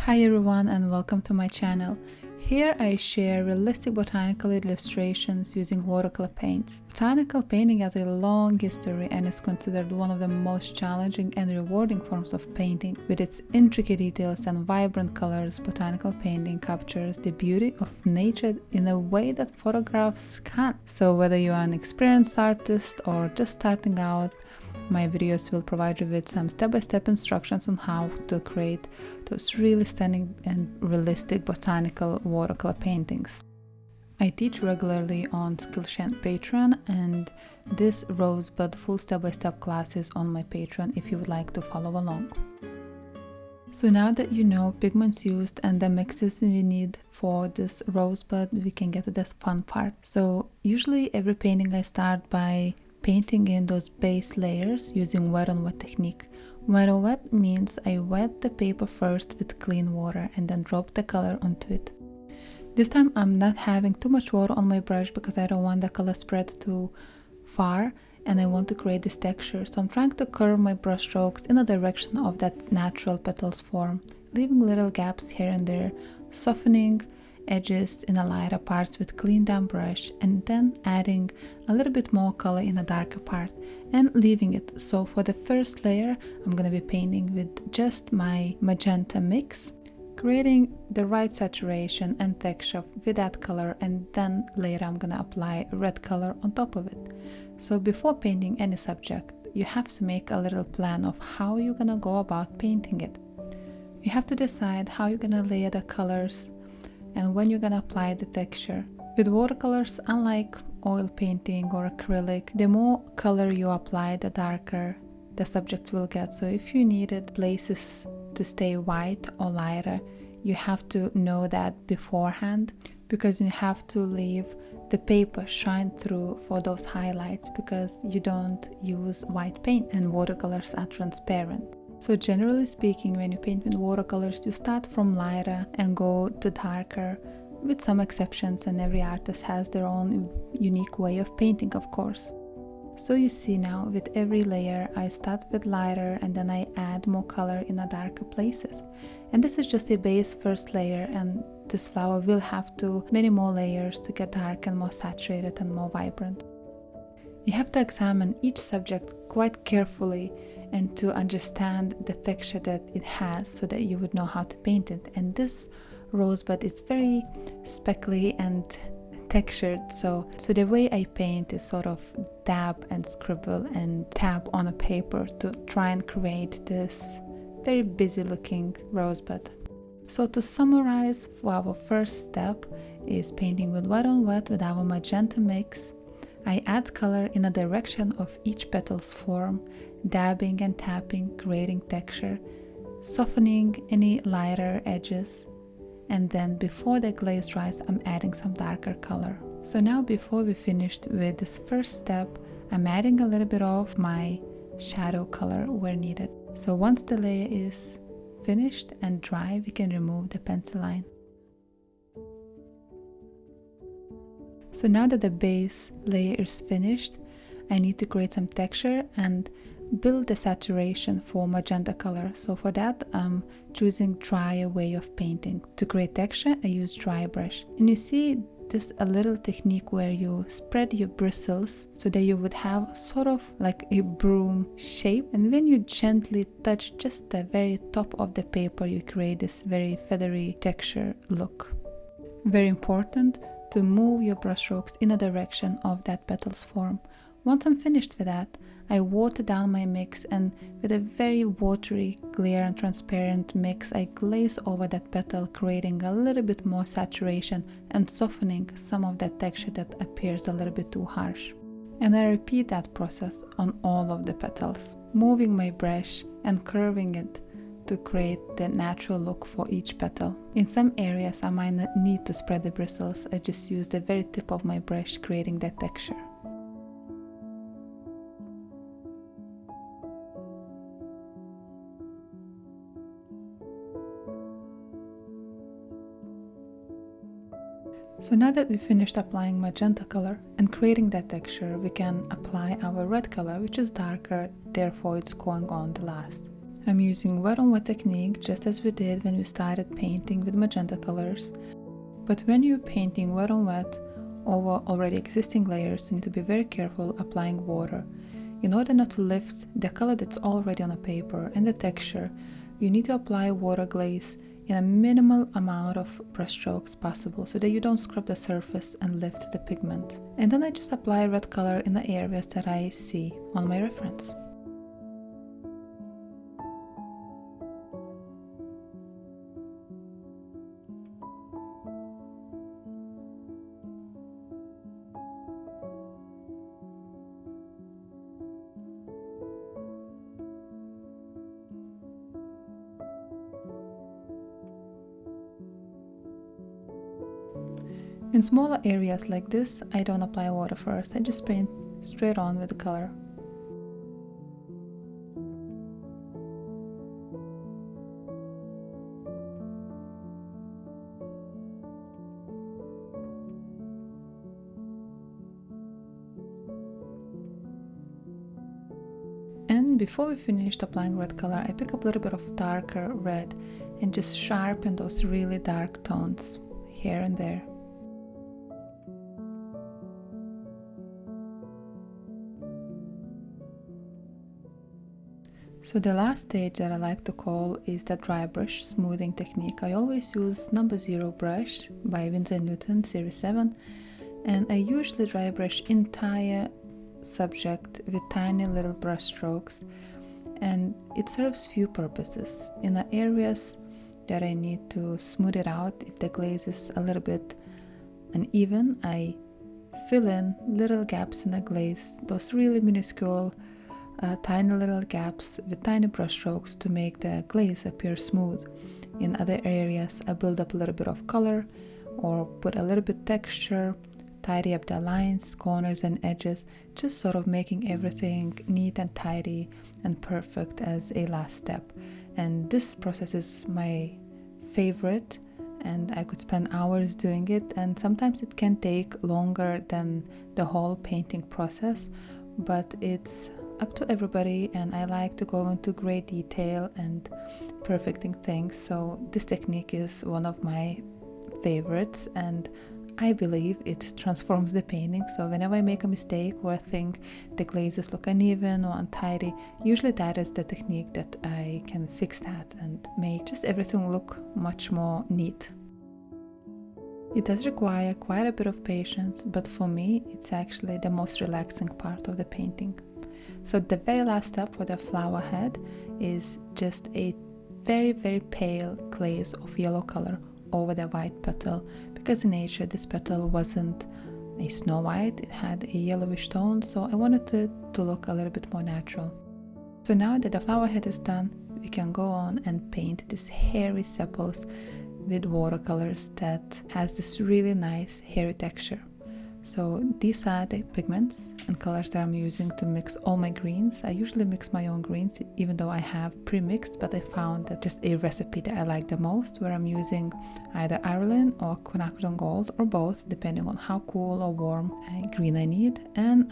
Hi everyone and welcome to my channel. Here I share realistic botanical illustrations using watercolor paints. Botanical painting has a long history and is considered one of the most challenging and rewarding forms of painting. With its intricate details and vibrant colors, botanical painting captures the beauty of nature in a way that photographs can't. So whether you are an experienced artist or just starting out, my videos will provide you with some step-by-step instructions on how to create those really stunning and realistic botanical watercolor paintings. I teach regularly on Skillshare Patreon, and this Rosebud full step-by-step class is on my Patreon if you would like to follow along. So now that you know pigments used and the mixes we need for this Rosebud, we can get to this fun part. So usually every painting I start by painting in those base layers using wet on wet technique. Wet on wet means I wet the paper first with clean water and then drop the color onto it. This time I'm not having too much water on my brush because I don't want the color spread too far and I want to create this texture. So I'm trying to curve my brush strokes in the direction of that natural petals form, leaving little gaps here and there, softening edges in the lighter parts with clean down brush and then adding a little bit more color in the darker part and leaving it. So for the first layer I'm going to be painting with just my magenta mix, creating the right saturation and texture with that color, and then later I'm going to apply red color on top of it. So before painting any subject you have to make a little plan of how you're going to go about painting it. You have to decide how you're going to layer the colors and when you're gonna apply the texture. With watercolors, unlike oil painting or acrylic, the more color you apply, the darker the subject will get. So if you needed places to stay white or lighter, you have to know that beforehand, because you have to leave the paper shine through for those highlights, because you don't use white paint and watercolors are transparent. So generally speaking, when you paint with watercolors, you start from lighter and go to darker, with some exceptions, and every artist has their own unique way of painting, of course. So you see now, with every layer, I start with lighter and then I add more color in the darker places. And this is just a base first layer, and this flower will have many more layers to get dark and more saturated and more vibrant. You have to examine each subject quite carefully and to understand the texture that it has so that you would know how to paint it. And this rosebud is very speckly and textured, so the way I paint is sort of dab and scribble and tap on a paper to try and create this very busy looking rosebud. So to summarize, our first step is painting with wet on wet with our magenta mix. I add color in a direction of each petal's form, dabbing and tapping, creating texture, softening any lighter edges, and then before the glaze dries, I'm adding some darker color. So now before we finished with this first step, I'm adding a little bit of my shadow color where needed. So once the layer is finished and dry, we can remove the pencil line. So now that the base layer is finished, I need to create some texture and build the saturation for magenta color. So for that, I'm choosing drier way of painting. To create texture, I use dry brush. And you see this a little technique where you spread your bristles so that you would have sort of like a broom shape. And when you gently touch just the very top of the paper, you create this very feathery texture look. Very important to move your brush strokes in a direction of that petal's form. Once I'm finished with that, I water down my mix, and with a very watery, clear and transparent mix, I glaze over that petal, creating a little bit more saturation and softening some of that texture that appears a little bit too harsh. And I repeat that process on all of the petals, moving my brush and curving it to create the natural look for each petal. In some areas I might not need to spread the bristles, I just use the very tip of my brush, creating that texture. So now that we finished applying magenta color and creating that texture, we can apply our red color, which is darker, therefore it's going on the last. I'm using wet on wet technique just as we did when we started painting with magenta colors. But when you're painting wet on wet over already existing layers, you need to be very careful applying water. In order not to lift the color that's already on a paper and the texture, you need to apply water glaze in a minimal amount of brush strokes possible so that you don't scrub the surface and lift the pigment. And then I just apply red color in the areas that I see on my reference. In smaller areas like this, I don't apply water first, I just paint straight on with the color. And before we finished applying red color, I pick up a little bit of darker red and just sharpen those really dark tones here and there. So the last stage that I like to call is the dry brush smoothing technique. I always use number 0 brush by Windsor&Newton series 7, and I usually dry brush entire subject with tiny little brush strokes, and it serves few purposes. In the areas that I need to smooth it out, if the glaze is a little bit uneven, I fill in little gaps in the glaze, those really minuscule tiny little gaps with tiny brush strokes to make the glaze appear smooth. In other areas, I build up a little bit of color or put a little bit texture, tidy up the lines, corners and edges, just sort of making everything neat and tidy and perfect as a last step. And this process is my favorite, and I could spend hours doing it, and sometimes it can take longer than the whole painting process, but it's up to everybody, and I like to go into great detail and perfecting things, so this technique is one of my favorites, and I believe it transforms the painting. So whenever I make a mistake or I think the glazes look uneven or untidy, usually that is the technique that I can fix that and make just everything look much more neat. It does require quite a bit of patience, but for me it's actually the most relaxing part of the painting. So the very last step for the flower head is just a very pale glaze of yellow color over the white petal, because in nature this petal wasn't a snow white, it had a yellowish tone, so I wanted it to look a little bit more natural. So now that the flower head is done, we can go on and paint these hairy sepals with watercolors that has this really nice hairy texture. So these are the pigments and colors that I'm using to mix all my greens. I usually mix my own greens, even though I have pre-mixed, but I found that just a recipe that I like the most, where I'm using either Ireland or quinacridone gold or both, depending on how cool or warm green I need. And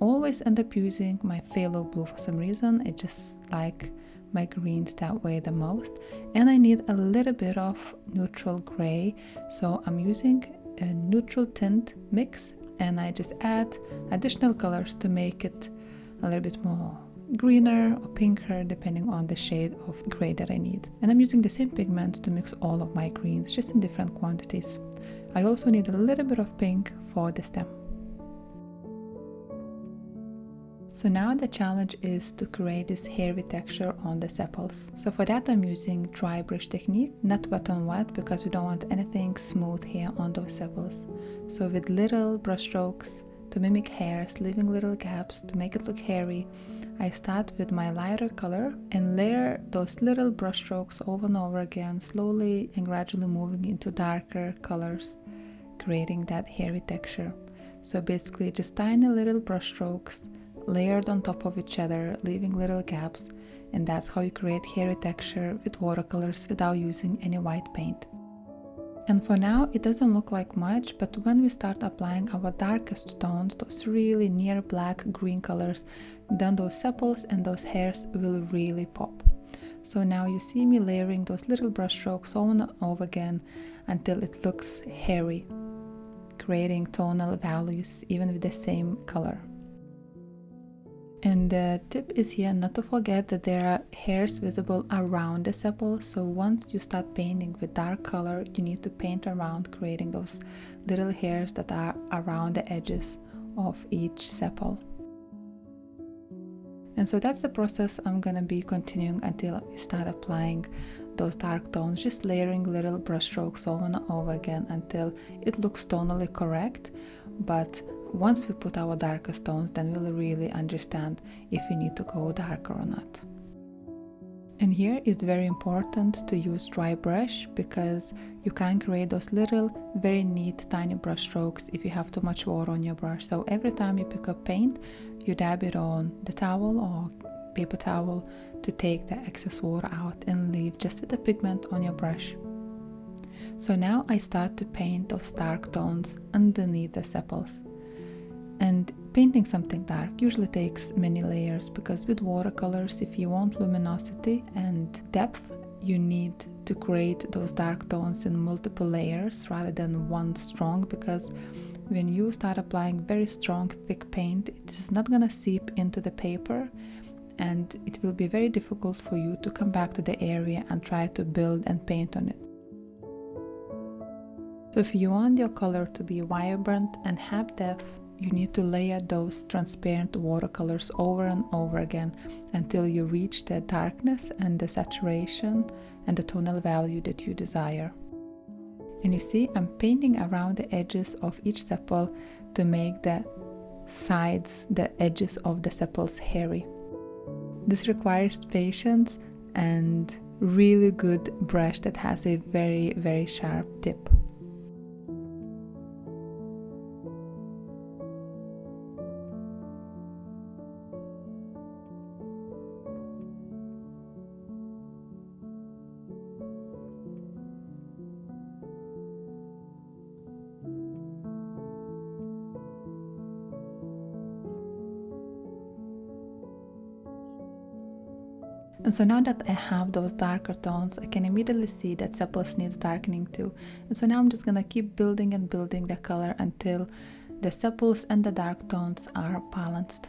always end up using my phthalo blue for some reason. I just like my greens that way the most. And I need a little bit of neutral gray, so I'm using a neutral tint mix, and I just add additional colors to make it a little bit more greener or pinker, depending on the shade of gray that I need. And I'm using the same pigments to mix all of my greens, just in different quantities. I also need a little bit of pink for the stem. So now the challenge is to create this hairy texture on the sepals. So for that I'm using dry brush technique, not wet on wet, because we don't want anything smooth here on those sepals. So with little brush strokes to mimic hairs, leaving little gaps to make it look hairy, I start with my lighter color and layer those little brush strokes over and over again, slowly and gradually moving into darker colors, creating that hairy texture. So basically just tiny little brush strokes layered on top of each other, leaving little gaps, and that's how you create hairy texture with watercolors without using any white paint. And for now it doesn't look like much, but when we start applying our darkest tones, those really near black green colors, then those sepals and those hairs will really pop. So now you see me layering those little brush strokes over and over again until it looks hairy, creating tonal values even with the same color. And the tip is here not to forget that there are hairs visible around the sepal, so once you start painting with dark color, you need to paint around, creating those little hairs that are around the edges of each sepal. And so that's the process I'm gonna be continuing until we start applying those dark tones, just layering little brush strokes over and over again until it looks tonally correct. But once we put our darkest tones, then we'll really understand if we need to go darker or not. And here it's very important to use dry brush, because you can create those little very neat tiny brush strokes if you have too much water on your brush. So every time you pick up paint, you dab it on the towel or paper towel to take the excess water out and leave just with the pigment on your brush. So now I start to paint those dark tones underneath the sepals. And painting something dark usually takes many layers, because with watercolors, if you want luminosity and depth, you need to create those dark tones in multiple layers rather than one strong, because when you start applying very strong thick paint, it is not going to seep into the paper, and it will be very difficult for you to come back to the area and try to build and paint on it. So if you want your color to be vibrant and have depth, you need to layer those transparent watercolors over and over again until you reach the darkness and the saturation and the tonal value that you desire. And you see, I'm painting around the edges of each sepal to make the sides, the edges of the sepals hairy. This requires patience and really good brush that has a very, very sharp tip. And so now that I have those darker tones, I can immediately see that sepals needs darkening too. And so now I'm just gonna keep building and building the color until the sepals and the dark tones are balanced.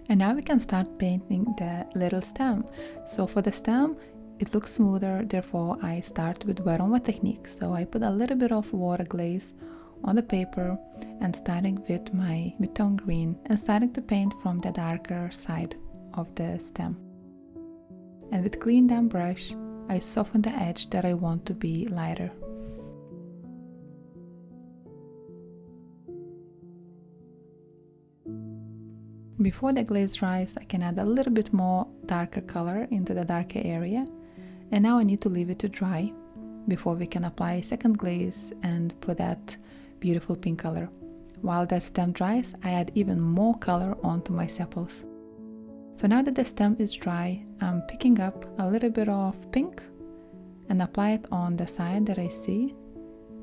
And now we can start painting the little stem. So for the stem, it looks smoother, therefore I start with wet on wet technique. So I put a little bit of water glaze on the paper and starting with my mid-tone green and starting to paint from the darker side of the stem. And with clean damp brush, I soften the edge that I want to be lighter. Before the glaze dries, I can add a little bit more darker color into the darker area. And now I need to leave it to dry before we can apply a second glaze and put that beautiful pink color. While the stem dries, I add even more color onto my sepals. So now that the stem is dry, I'm picking up a little bit of pink and apply it on the side that I see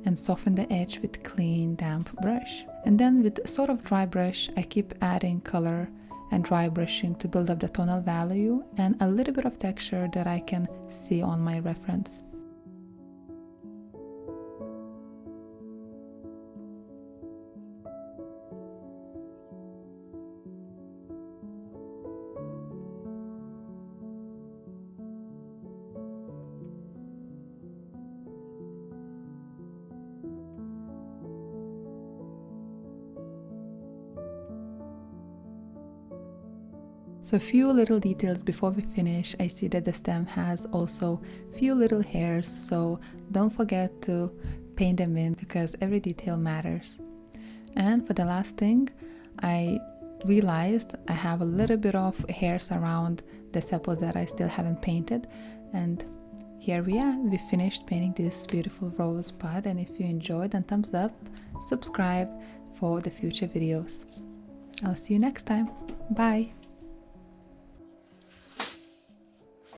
and soften the edge with clean damp brush. And then with sort of dry brush, I keep adding color and dry brushing to build up the tonal value and a little bit of texture that I can see on my reference. So a few little details before we finish. I see that the stem has also few little hairs, so don't forget to paint them in because every detail matters. And for the last thing, I realized I have a little bit of hairs around the sepals that I still haven't painted, and here we are. We finished painting this beautiful rose bud, and if you enjoyed, then thumbs up, subscribe for the future videos. I'll see you next time. Bye!